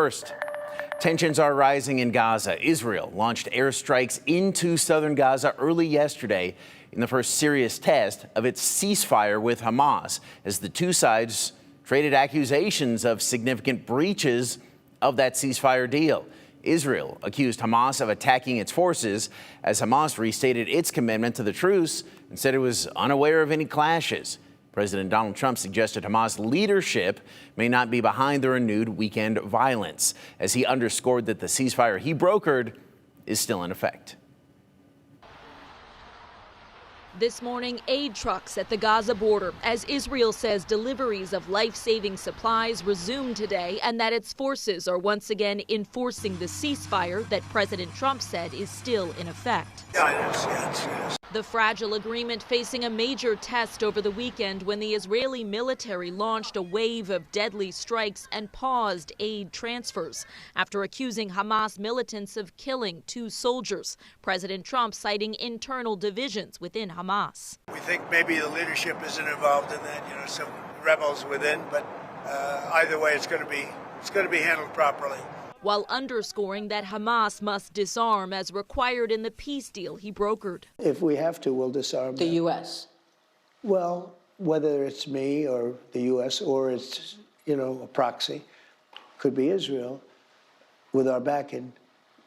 First, tensions are rising in Gaza. Israel launched airstrikes into southern Gaza early yesterday in the first serious test of its ceasefire with Hamas, as the two sides traded accusations of significant breaches of that ceasefire deal. Israel accused Hamas of attacking its forces, as Hamas restated its commitment to the truce and said it was unaware of any clashes. President Donald Trump suggested Hamas leadership may not be behind the renewed weekend violence, as he underscored that the ceasefire he brokered is still in effect. This morning, aid trucks at the Gaza border, as Israel says deliveries of life-saving supplies resumed today and that its forces are once again enforcing the ceasefire that President Trump said is still in effect. Yes. The fragile agreement facing a major test over the weekend when the Israeli military launched a wave of deadly strikes and paused aid transfers after accusing Hamas militants of killing 2 soldiers. President Trump citing internal divisions within Hamas. We think maybe the leadership isn't involved in that, some rebels within, but either way, it's going to be handled properly. While underscoring that Hamas must disarm as required in the peace deal he brokered. If we have to, we'll disarm the them. U.S. Well, whether it's me or the U.S. or it's, a proxy, could be Israel, with our backing,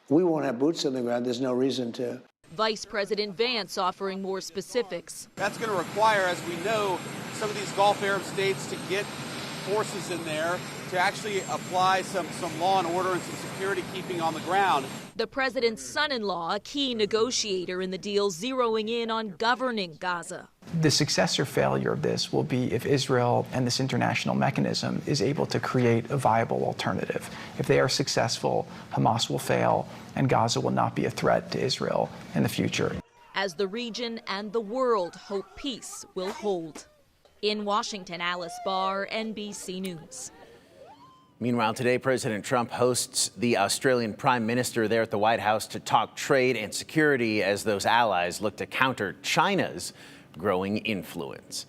we won't have boots on the ground. There's no reason to. Vice President Vance offering more specifics. That's going to require, as we know, some of these Gulf Arab states to get forces in there to actually apply some law and order and some security keeping on the ground. The president's son-in-law, a key negotiator in the deal, zeroing in on governing Gaza. The success or failure of this will be if Israel and this international mechanism is able to create a viable alternative. If they are successful, Hamas will fail and Gaza will not be a threat to Israel in the future. As the region and the world hope peace will hold. In Washington, Alice Barr, NBC News. Meanwhile, today, President Trump hosts the Australian Prime Minister there at the White House to talk trade and security as those allies look to counter China's growing influence.